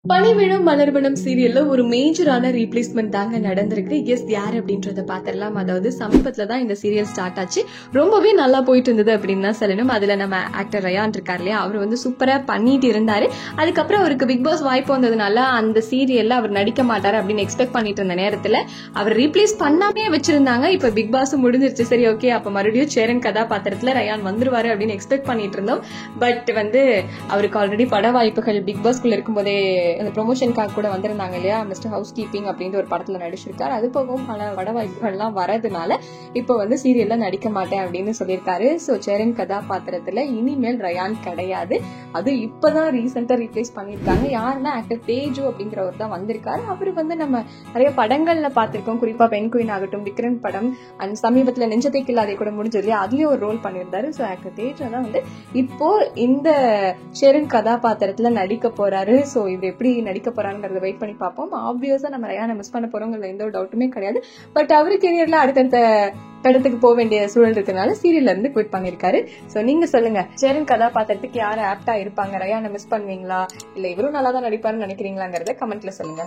பனிவிழும் மலர்வனம் சீரியல்ல ஒரு மேஜரான ரீப்ளேஸ்மெண்ட் தாங்க நடந்திருக்கு. எஸ், யார் அப்படின்றத பாத்திரலாம். அதாவது சமீபத்துல தான் இந்த சீரியல் ஸ்டார்ட் ஆச்சு. ரொம்பவே நல்லா போயிட்டு இருந்தது அப்படின்னு தான் சொல்லணும். அதுல நம்ம ஆக்டர் ரயான் இருக்கார் இல்லையா, அவர் வந்து சூப்பரா பண்ணிட்டு இருந்தாரு. அதுக்கப்புறம் அவருக்கு பிக் பாஸ் வாய்ப்பு வந்ததுனால அந்த சீரியல்ல அவர் நடிக்க மாட்டாரு அப்படின்னு எக்ஸ்பெக்ட் பண்ணிட்டு இருந்த நேரத்துல அவர் ரீப்ளேஸ் பண்ணாமே வச்சிருந்தாங்க. இப்ப பிக் பாஸ் முடிஞ்சிருச்சு. சரி, ஓகே, அப்ப மறுபடியும் சேரன் கதாபாத்திரத்துல ரயான் வந்துருவாரு அப்படின்னு எக்ஸ்பெக்ட் பண்ணிட்டு இருந்தோம். பட் வந்து அவருக்கு ஆல்ரெடி பட வாய்ப்புகள் பிக் பாஸ்குள்ள இருக்கும்போதே அந்த ப்ரொமோஷனுக்காக கூட வந்திருந்தாங்க இல்லையா, மிஸ்டர் ஹவுஸ் கீப்பிங் அப்படின்ற ஒரு படத்துல நடிச்சிருக்காரு. அது போகவும் பல பட வாய்ப்புகள்லாம் வரதுனால இப்போ வந்து சீரியல்ல நடிக்க மாட்டேன் அப்படின்னு சொல்லியிருக்காரு. ஸோ சேரன் கதாபாத்திரத்துல இனிமேல் ரயான் கிடையாது. அது இப்பதான் ரீசெண்டா ரீப்ளேஸ் பண்ணியிருக்காங்க. யாருன்னா ஆக்டர் தேஜு அப்படிங்கிறவர் தான் வந்திருக்காரு. அவரு வந்து நம்ம நிறைய படங்கள்ல பார்த்திருக்கோம். குறிப்பா பெண் குயின் ஆகட்டும், விக்ரம் படம் அண்ட் சமீபத்துல நெஞ்சத்தை கில்லாதே கூட முடிஞ்சது இல்லையா, அதுலயும் ஒரு ரோல் பண்ணியிருந்தாரு. ஸோ ஆக்டர் தேஜு தான் வந்து இப்போ இந்த சேரன் கதாபாத்திரத்துல நடிக்க போறாரு. ஸோ இவர் எப்படி நடிக்க போறாங்கிறத வெயிட் பண்ணி பார்ப்போம். ஆப்வியஸா நம்ம ரயானை மிஸ் பண்ண போறோங்கிறதுல எந்த ஒரு டவுட்டுமே கிடையாது. பட் அவரு கெரியர்ல அடுத்தடுத்த இடத்துக்கு போக வேண்டிய சூழல் இருக்கனால சீரியல்ல இருந்து குவிட் பண்ணிருக்காரு. சோ நீங்க சொல்லுங்க, சேரன் கதாபாத்திரத்துக்கு யாரு ஆப்டா இருப்பாங்க? ரயானை மிஸ் பண்ணுவீங்களா, இல்ல இவரும் நல்லா தான் நடிப்பாருன்னு நினைக்கிறீங்களாங்கிறத கமெண்ட்ல சொல்லுங்க.